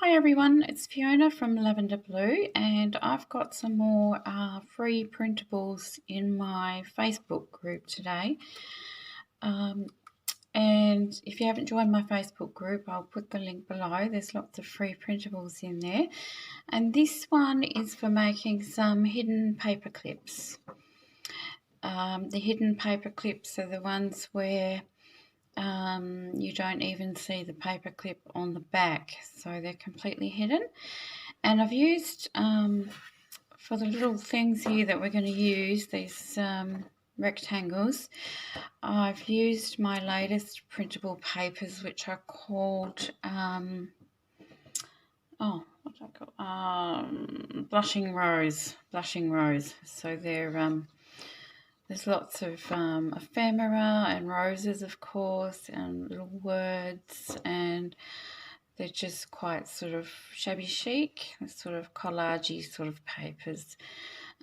Hi everyone, it's Fiona from Lavender Blue, and I've got some more free printables in my Facebook group today. And if you haven't joined my Facebook group, I'll put the link below. There's lots of free printables in there. And this one is for making some hidden paper clips. The hidden paper clips are the ones where you don't even see the paper clip on the back, so they're completely hidden. And I've used for the little things here that we're going to use, these rectangles, I've used my latest printable papers, which are called blushing rose. So they're there's lots of ephemera and roses, of course, and little words, and they're just quite sort of shabby chic, sort of collagey sort of papers.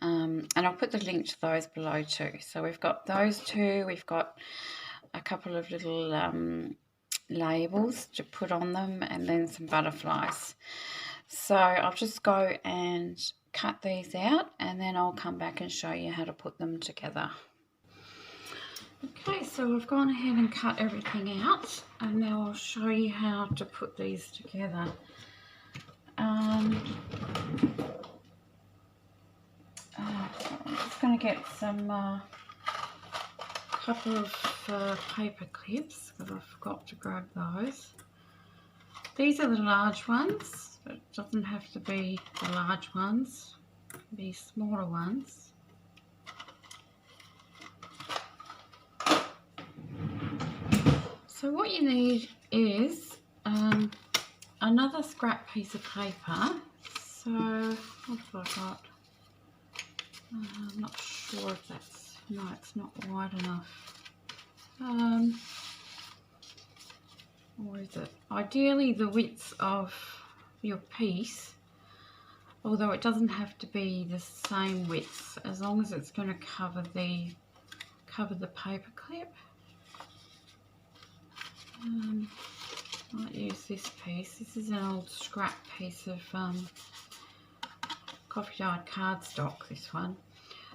And I'll put the link to those below too. So we've got those two. We've got a couple of little labels to put on them, and then some butterflies. So I'll just go and cut these out, and then I'll come back and show you how to put them together. Okay, so I've gone ahead and cut everything out, and now I'll show you how to put these together. I'm just going to get some couple of paper clips, because I forgot to grab those. These are the large ones, but it doesn't have to be the large ones, it can be smaller ones. So what you need is another scrap piece of paper. So what have I got? I'm not sure if that's, no, it's not wide enough. Or is it? Ideally the width of your piece, although it doesn't have to be the same width, as long as it's going to cover the paper clip. I might use this piece. This is an old scrap piece of coffee dyed cardstock, this one.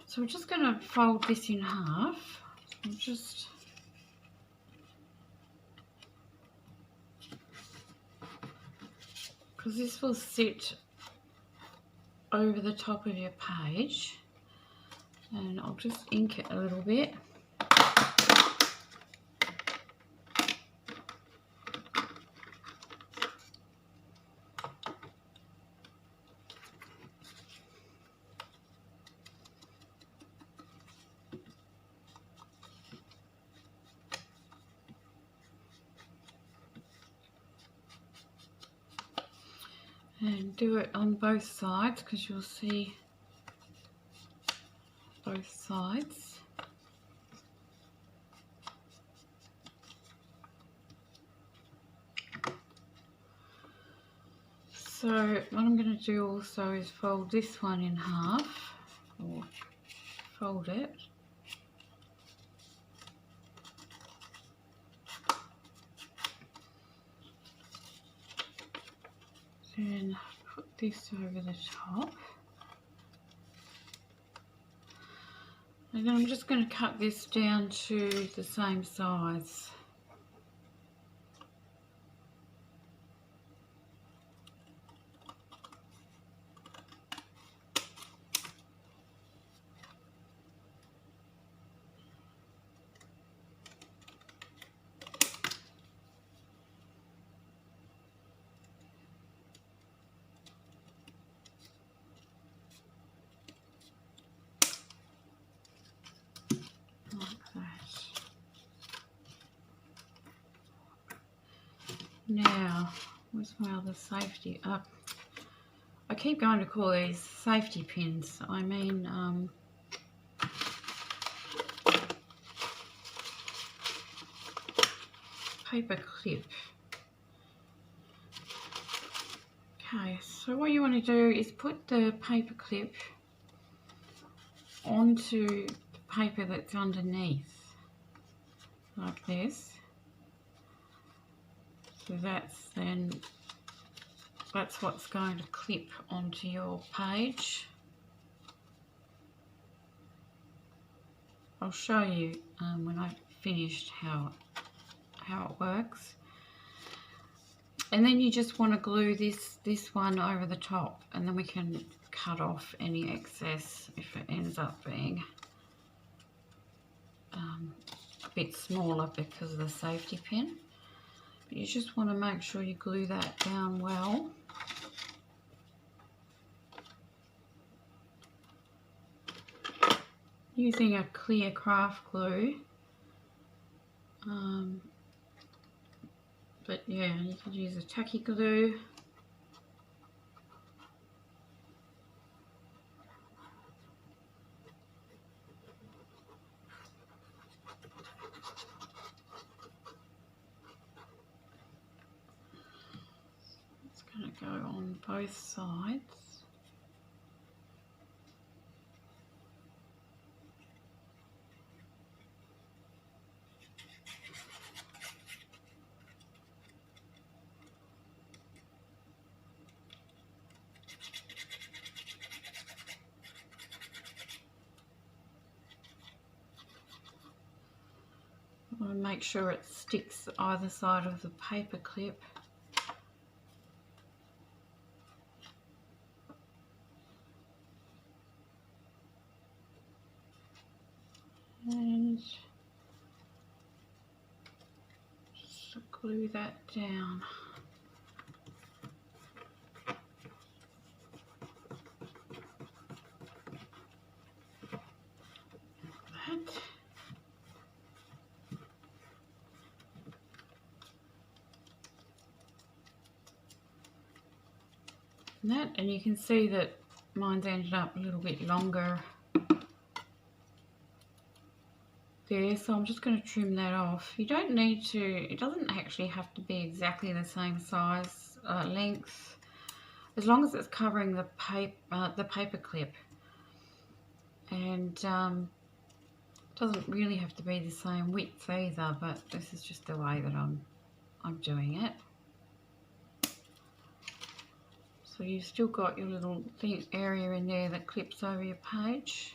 So we're just going to fold this in half. Because this will sit over the top of your page, and I'll just ink it a little bit. And do it on both sides, because you'll see both sides. So what I'm going to do also is fold this one in half, or fold it. Then put this over the top, and then I'm just going to cut this down to the same size. Now, where's my other safety? I keep going to call these safety pins. I mean, paper clip. Okay, so what you want to do is put the paper clip onto the paper that's underneath, like this. So that's then that's what's going to clip onto your page. I'll show you when I've finished how it works. And then you just want to glue this one over the top, and then we can cut off any excess if it ends up being a bit smaller because of the safety pin. But you just want to make sure you glue that down well. Using a clear craft glue, but yeah, you could use a tacky glue. It's going to go on both sides. I want to make sure it sticks either side of the paper clip. And just glue that down. Like that. And you can see that mine's ended up a little bit longer there, so I'm just going to trim that off. You don't need to, it doesn't actually have to be exactly the same size, length, as long as it's covering the paper clip. And it doesn't really have to be the same width either, but this is just the way that I'm doing it. So you've still got your little area in there that clips over your page.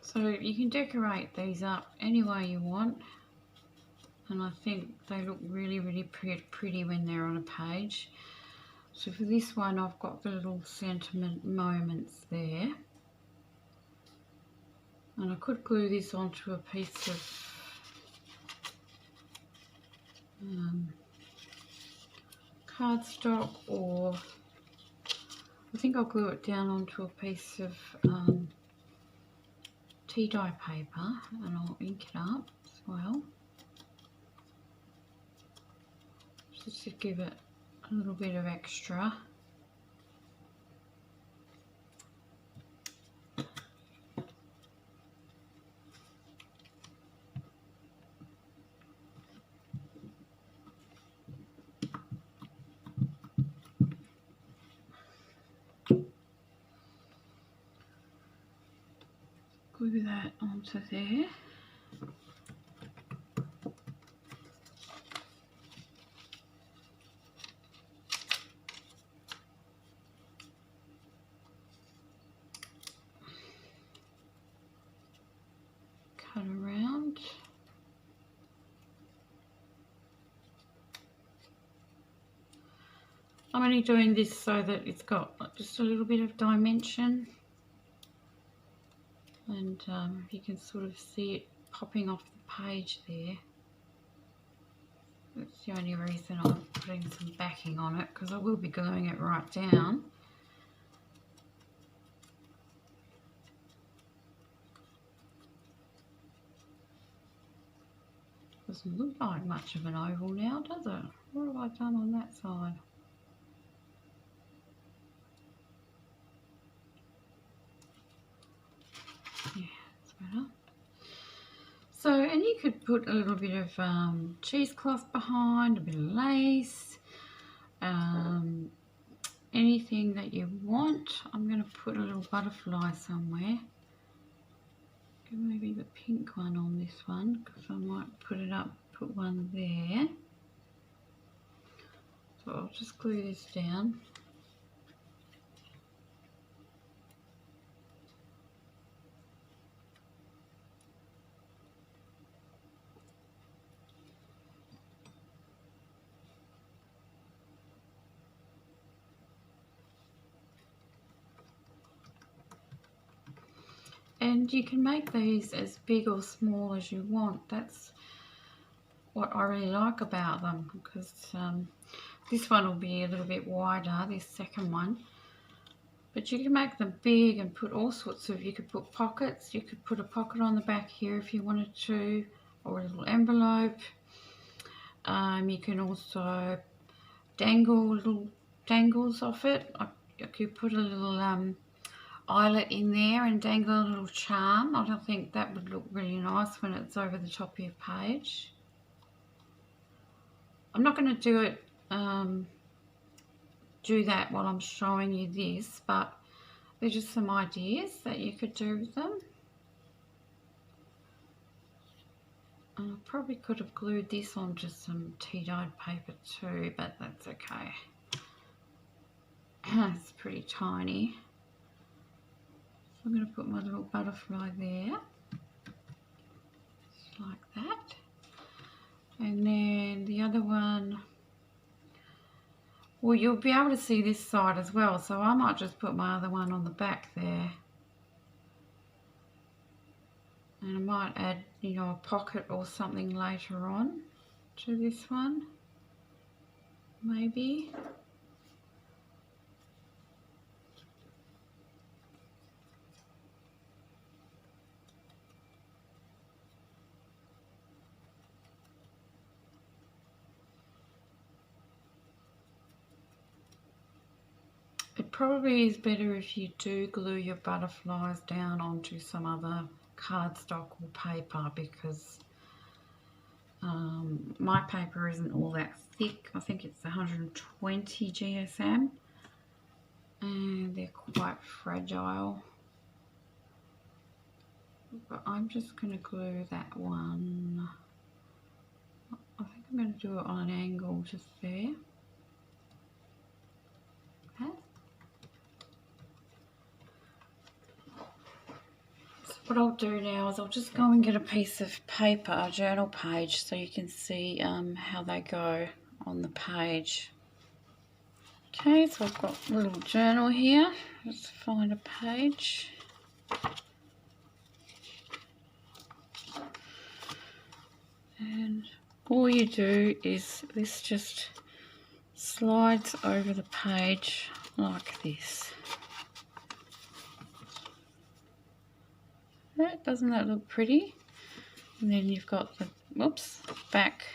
So you can decorate these up any way you want, and I think they look really, really pretty when they're on a page. So for this one, I've got the little sentiment moments there. And I could glue this onto a piece of cardstock, or I think I'll glue it down onto a piece of tea dye paper, and I'll ink it up as well, just to give it a little bit of extra. Glue that onto there. Cut around. I'm only doing this so that it's got just a little bit of dimension. And you can sort of see it popping off the page there. That's the only reason I'm putting some backing on it, because I will be gluing it right down. Doesn't look like much of an oval now, does it? What have I done on that side? Yeah, that's better. So, and you could put a little bit of cheesecloth behind, a bit of lace, anything that you want. I'm going to put a little butterfly somewhere. do maybe the pink one on this one, because I might put it up, put one there. So I'll just glue this down. And you can make these as big or small as you want. That's what I really like about them, because this one will be a little bit wider, this second one. But you can make them big and put all sorts of, you could put pockets, you could put a pocket on the back here if you wanted to, or a little envelope. You can also dangle little dangles off it. You could put a little eyelet in there and dangle a little charm. I don't think that would look really nice when it's over the top of your page. I'm not going to do it do that while I'm showing you this, but they're just some ideas that you could do with them. I probably could have glued this onto some tea-dyed paper too, but that's okay. It's pretty tiny. So I'm going to put my little butterfly there, just like that. And then the other one, well, you'll be able to see this side as well, so I might just put my other one on the back there. And I might add, you know, a pocket or something later on to this one, maybe. It probably is better if you do glue your butterflies down onto some other cardstock or paper, because my paper isn't all that thick. I think it's 120 GSM and they're quite fragile. But I'm just going to glue that one. I think I'm going to do it on an angle just there. Okay. What I'll do now is I'll just go and get a piece of paper, a journal page, so you can see how they go on the page. Okay, so I've got a little journal here. Let's find a page. And all you do is this just slides over the page like this. Doesn't that look pretty? And then you've got the back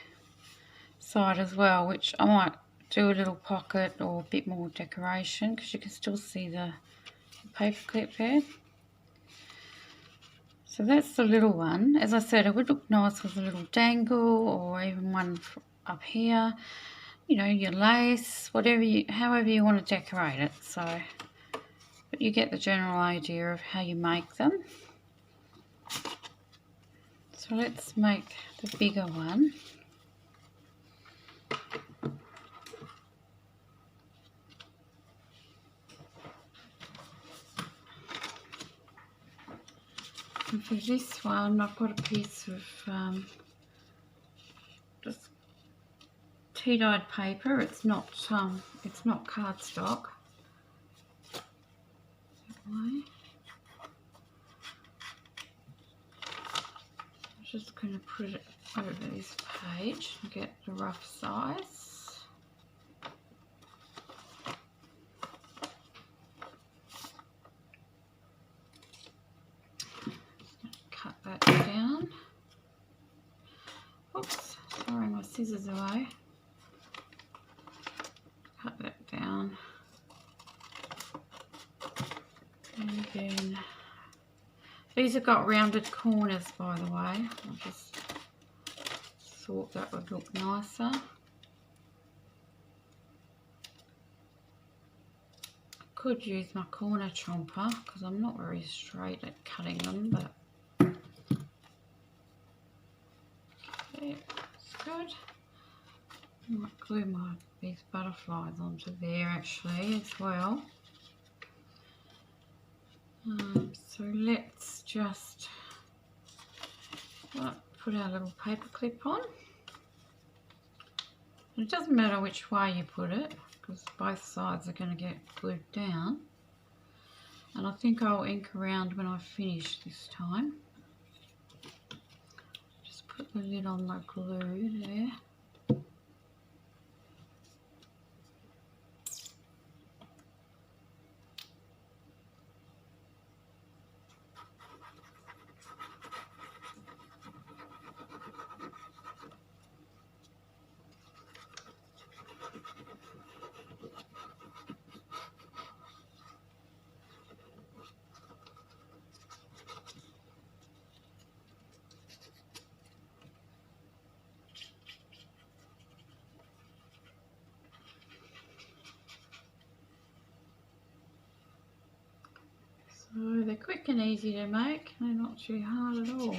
side as well, which I might do a little pocket or a bit more decoration, because you can still see the paper clip there. So that's the little one. As I said, it would look nice with a little dangle or even one up here. You know, your lace, whatever however you want to decorate it. So, but you get the general idea of how you make them. So let's make the bigger one. And for this one, I've got a piece of just tea-dyed paper. It's not cardstock. I'm just going to put it over this page and get the rough size. Cut that down. Oops, throwing my scissors away. Cut that down. And then these have got rounded corners, by the way. I just thought that would look nicer. I could use my corner chomper because I'm not very straight at cutting them, but Yeah, it's good. I might glue these butterflies onto there actually as well. So let's just put our little paper clip on. And it doesn't matter which way you put it because both sides are going to get glued down. And I think I'll ink around when I finish this time. Just put the lid on my glue there. So they're quick and easy to make, they're not too hard at all.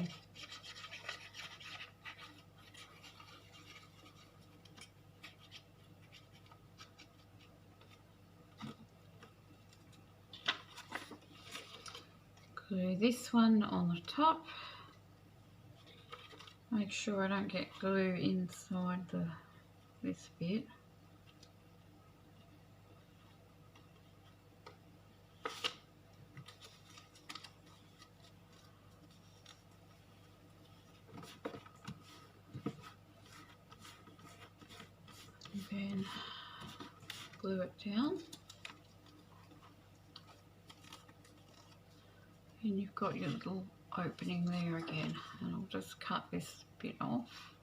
Glue this one on the top. Make sure I don't get glue inside this bit. And then glue it down. And you've got your little opening there again, and I'll just cut this bit off.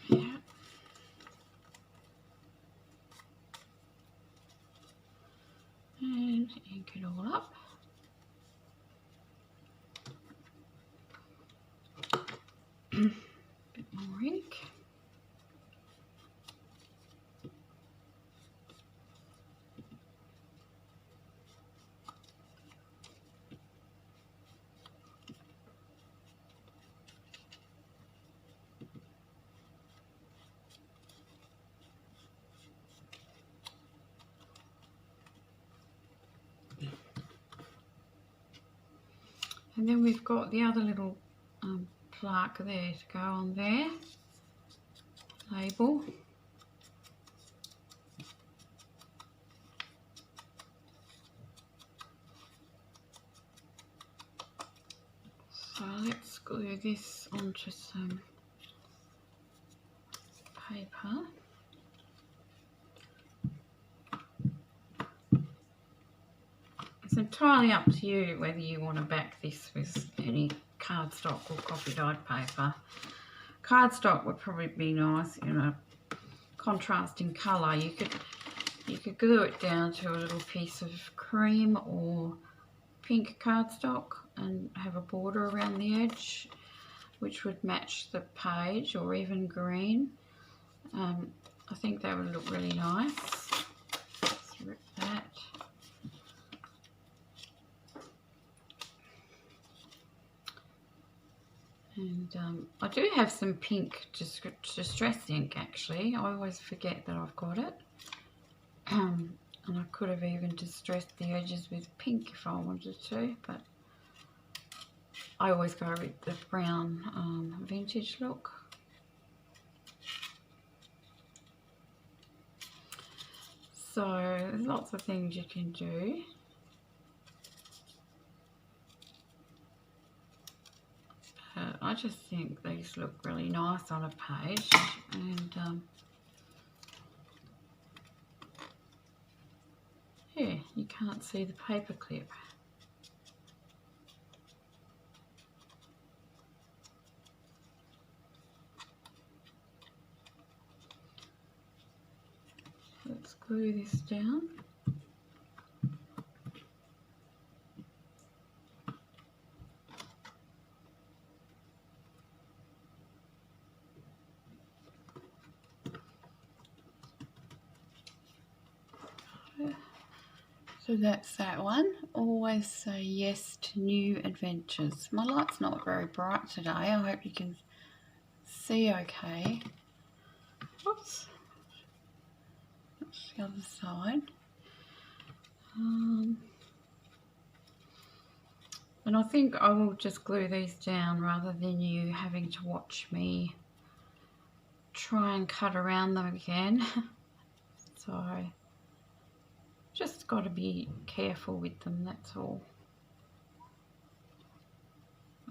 Yeah. And ink it all up. Bit more ink. And then we've got the other little plaque there to go on there, label. So let's glue this onto some paper. It's entirely up to you whether you want to back this with any cardstock or coffee dyed paper. Cardstock would probably be nice in a contrasting colour. You could glue it down to a little piece of cream or pink cardstock and have a border around the edge which would match the page, or even green. I think that would look really nice. Let's rip that. And I do have some pink distress ink actually. I always forget that I've got it. And I could have even distressed the edges with pink if I wanted to, but I always go with the brown vintage look. So there's lots of things you can do. I just think these look really nice on a page, and yeah, you can't see the paper clip. Let's glue this down. So that's that one. Always say yes to new adventures. My light's not very bright today. I hope you can see okay. Oops. That's the other side. And I think I will just glue these down rather than you having to watch me try and cut around them again. So just got to be careful with them, that's all.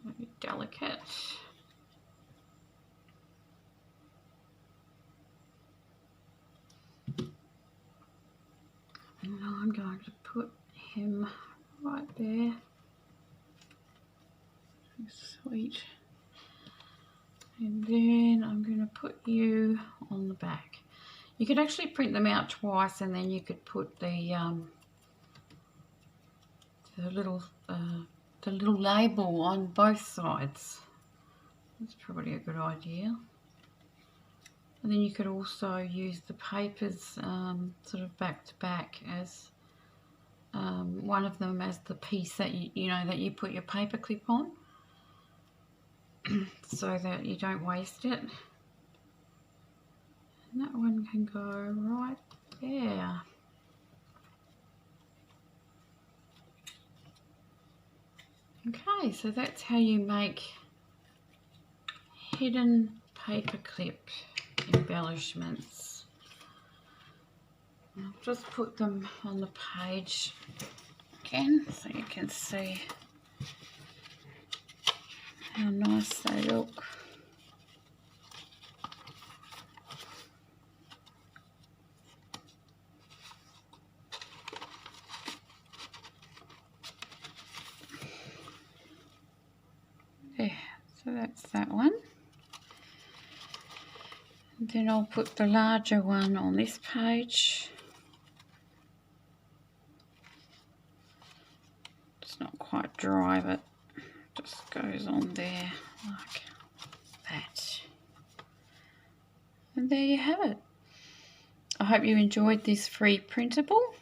A bit delicate. And I'm going to put him right there. Sweet. And then I'm going to put you on the back. You could actually print them out twice, and then you could put the little label on both sides. That's probably a good idea. And then you could also use the papers sort of back to back as one of them as the piece that that you put your paper clip on, so that you don't waste it. And that one can go right there. Okay, so that's how you make hidden paperclip embellishments. I'll just put them on the page again so you can see how nice they look. There, so that's that one. And then I'll put the larger one on this page. It's not quite dry, but just goes on there like that. And there you have it. I hope you enjoyed this free printable.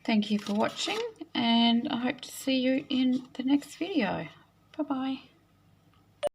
Thank you for watching, and I hope to see you in the next video. Bye bye.